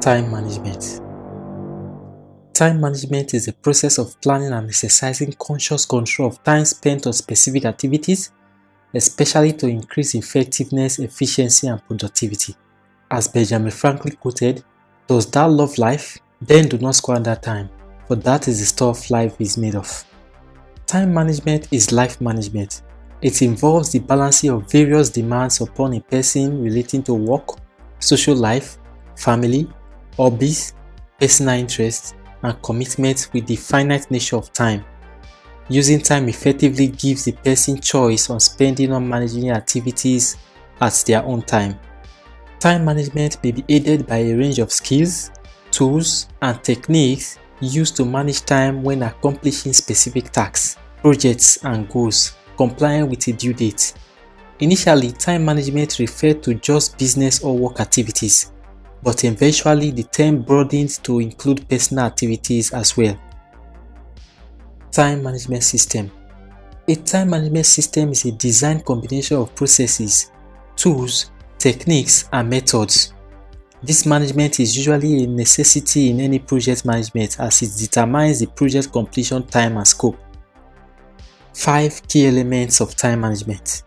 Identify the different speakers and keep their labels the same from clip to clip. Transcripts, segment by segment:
Speaker 1: Time management. Time management is the process of planning and exercising conscious control of time spent on specific activities, especially to increase effectiveness, efficiency, and productivity. As Benjamin Franklin quoted, "Does thou love life? Then do not squander time, for that is the stuff life is made of." Time management is life management. It involves the balancing of various demands upon a person relating to work, social life, family, hobbies, personal interests, and commitments with the finite nature of time. Using time effectively gives the person choice on spending or managing activities at their own time. Time management may be aided by a range of skills, tools, and techniques used to manage time when accomplishing specific tasks, projects, and goals, complying with a due date. Initially, time management referred to just business or work activities, but eventually the term broadened to include personal activities as well. Time management system. A time management system is a designed combination of processes, tools, techniques, and methods. This management is usually a necessity in any project management as it determines the project completion time and scope. 5 key elements of time management.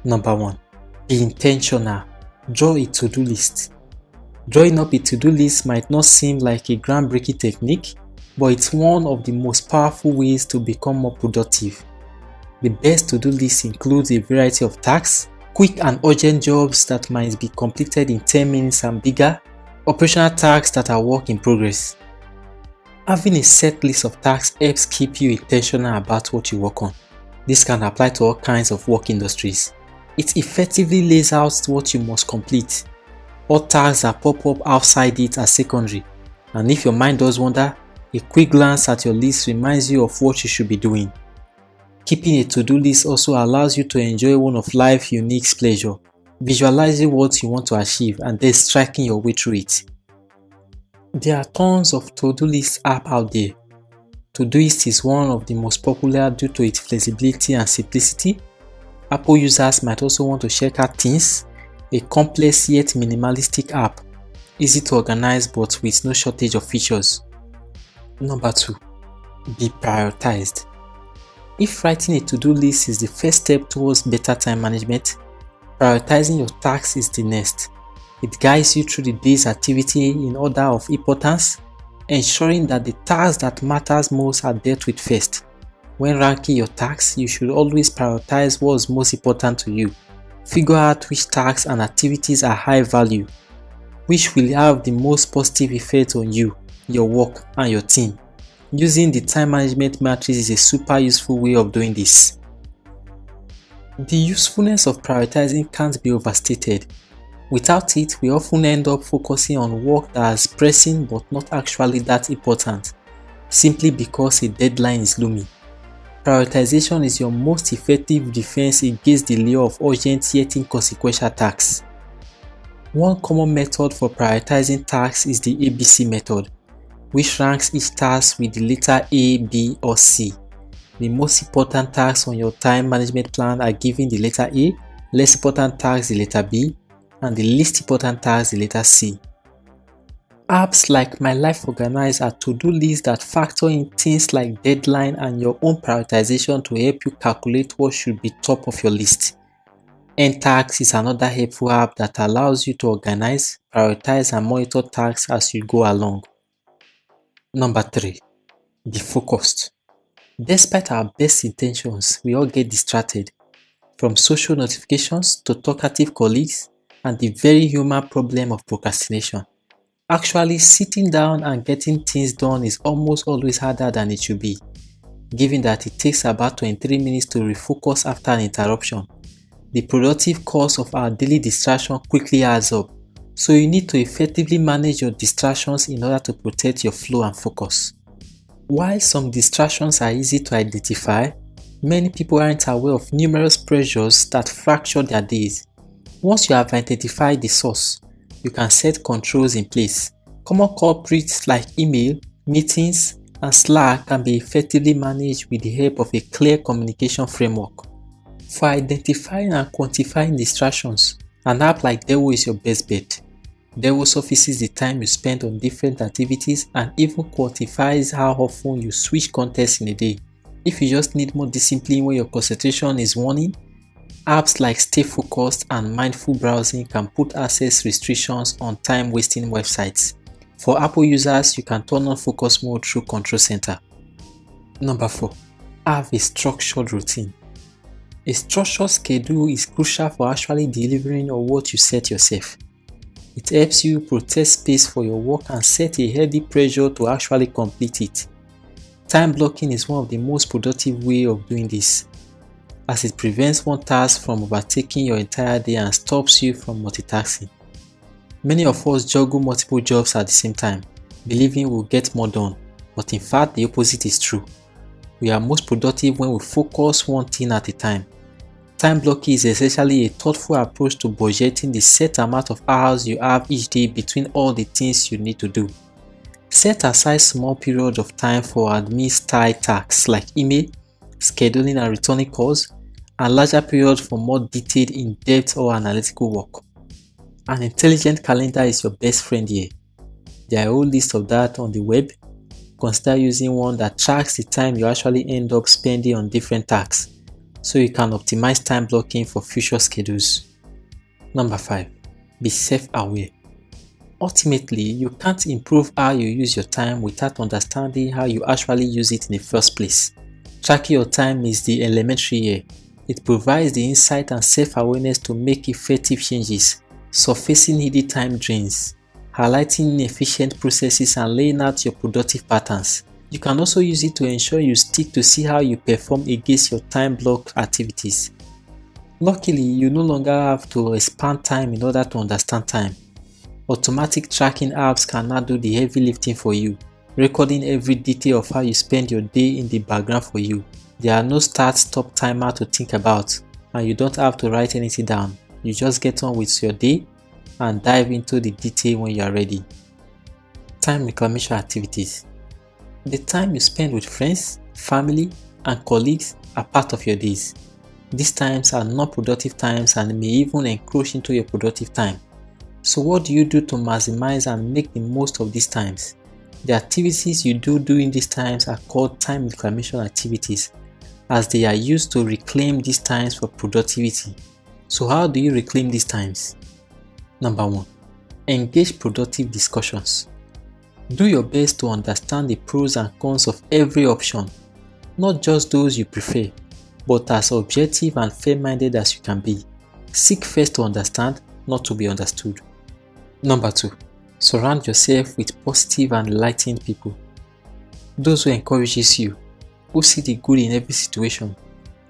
Speaker 1: Number 1. Be intentional. Draw a to-do list. Drawing up a to-do list might not seem like a groundbreaking technique, but it's one of the most powerful ways to become more productive. The best to-do list includes a variety of tasks, quick and urgent jobs that might be completed in 10 minutes and bigger, operational tasks that are work in progress. Having a set list of tasks helps keep you intentional about what you work on. This can apply to all kinds of work industries. It effectively lays out what you must complete. All tasks that pop up outside it are secondary, and if your mind does wander, a quick glance at your list reminds you of what you should be doing. Keeping a to-do list also allows you to enjoy one of life's unique pleasures, visualizing what you want to achieve and then striking your way through it. There are tons of to-do list apps out there. Todoist is one of the most popular due to its flexibility and simplicity. Apple users might also want to check out Things, a complex yet minimalistic app, easy to organize but with no shortage of features. Number 2. Be prioritized. If writing a to-do list is the first step towards better time management, prioritizing your tasks is the next. It guides you through the day's activity in order of importance, ensuring that the tasks that matters most are dealt with first. When ranking your tasks, you should always prioritize what's most important to you. Figure out which tasks and activities are high value, which will have the most positive effect on you, your work, and your team. Using the time management matrix is a super useful way of doing this. The usefulness of prioritizing can't be overstated. Without it, we often end up focusing on work that is pressing but not actually that important, simply because a deadline is looming. Prioritization is your most effective defense against the lure of urgent yet inconsequential tasks. One common method for prioritizing tasks is the ABC method, which ranks each task with the letter A, B, or C. The most important tasks on your time management plan are given the letter A, less important tasks the letter B, and the least important tasks the letter C. Apps like My Life Organize are to-do lists that factor in things like deadline and your own prioritization to help you calculate what should be top of your list. N-Tasks is another helpful app that allows you to organize, prioritize, and monitor tasks as you go along. Number 3. Be focused. Despite our best intentions, we all get distracted, from social notifications to talkative colleagues and the very human problem of procrastination. Actually, sitting down and getting things done is almost always harder than it should be, given that it takes about 23 minutes to refocus after an interruption. The productive cost of our daily distraction quickly adds up, so you need to effectively manage your distractions in order to protect your flow and focus. While some distractions are easy to identify, many people aren't aware of numerous pressures that fracture their days. Once you have identified the source, you can set controls in place. Common culprits like email, meetings, and Slack can be effectively managed with the help of a clear communication framework. For identifying and quantifying distractions, an app like Dewo is your best bet. Dewo surfaces the time you spend on different activities and even quantifies how often you switch contexts in a day. If you just need more discipline when your concentration is waning, apps like Stay Focused and Mindful Browsing can put access restrictions on time-wasting websites. For Apple users, you can turn on focus mode through Control Center. Number 4. Have a structured routine. A structured schedule is crucial for actually delivering on what you set yourself. It helps you protect space for your work and set a healthy pressure to actually complete it. Time blocking is one of the most productive ways of doing this, as it prevents one task from overtaking your entire day and stops you from multitasking. Many of us juggle multiple jobs at the same time, believing we'll get more done, but in fact the opposite is true. We are most productive when we focus one thing at a time. Time blocking is essentially a thoughtful approach to budgeting the set amount of hours you have each day between all the things you need to do. Set aside small periods of time for admin-style tasks like email, scheduling and returning calls, and larger periods for more detailed, in-depth or analytical work. An intelligent calendar is your best friend here. There are a whole list of that on the web. Consider using one that tracks the time you actually end up spending on different tasks, so you can optimize time blocking for future schedules. Number 5. Be self-aware. Ultimately, you can't improve how you use your time without understanding how you actually use it in the first place. Tracking your time is the elementary here. It provides the insight and self-awareness to make effective changes, surfacing hidden time drains, highlighting inefficient processes and laying out your productive patterns. You can also use it to ensure you stick to see how you perform against your time block activities. Luckily, you no longer have to expand time in order to understand time. Automatic tracking apps can now do the heavy lifting for you, recording every detail of how you spend your day in the background for you. There are no start-stop timer to think about, and you don't have to write anything down. You just get on with your day and dive into the detail when you are ready. Time reclamation activities. The time you spend with friends, family, and colleagues are part of your days. These times are non-productive times and may even encroach into your productive time. So what do you do to maximize and make the most of these times? The activities you do during these times are called time reclamation activities, as they are used to reclaim these times for productivity. So how do you reclaim these times? Number 1. Engage productive discussions. Do your best to understand the pros and cons of every option, not just those you prefer, but as objective and fair-minded as you can be. Seek first to understand, not to be understood. Number 2. Surround yourself with positive and enlightened people. Those who encourages you, who see the good in every situation,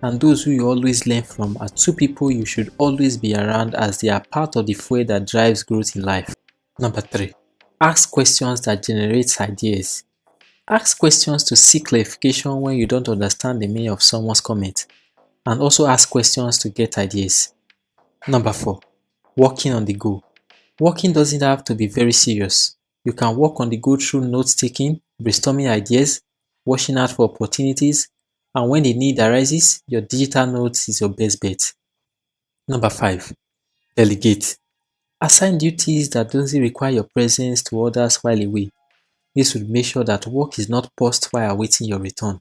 Speaker 1: and those who you always learn from are two people you should always be around, as they are part of the fuel that drives growth in life. Number 3. Ask questions that generate ideas. Ask questions to seek clarification when you don't understand the meaning of someone's comment, and also ask questions to get ideas. Number 4. Working on the go. Working doesn't have to be very serious. You can work on the go through note-taking, brainstorming ideas, watching out for opportunities, and when the need arises, your digital notes is your best bet. Number 5. Delegate. Assign duties that don't require your presence to others while away. This will make sure that work is not paused while awaiting your return.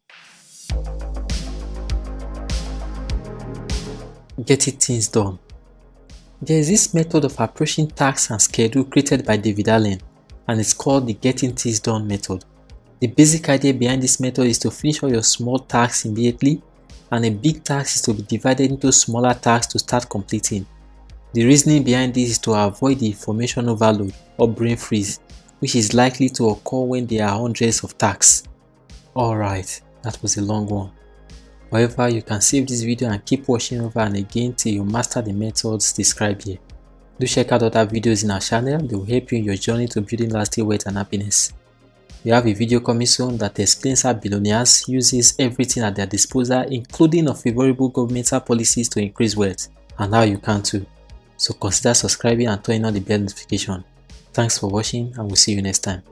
Speaker 1: Getting things done. There is this method of approaching tasks and schedule created by David Allen, and it's called the Getting Things Done method. The basic idea behind this method is to finish all your small tasks immediately, and a big task is to be divided into smaller tasks to start completing. The reasoning behind this is to avoid the information overload or brain freeze, which is likely to occur when there are hundreds of tasks. Alright, that was a long one. However, you can save this video and keep watching over and again till you master the methods described here. Do check out other videos in our channel, they will help you in your journey to building lasting wealth and happiness. We have a video coming soon that explains how billionaires uses everything at their disposal, including unfavorable governmental policies to increase wealth, and how you can too. So consider subscribing and turning on the bell notification. Thanks for watching, and we'll see you next time.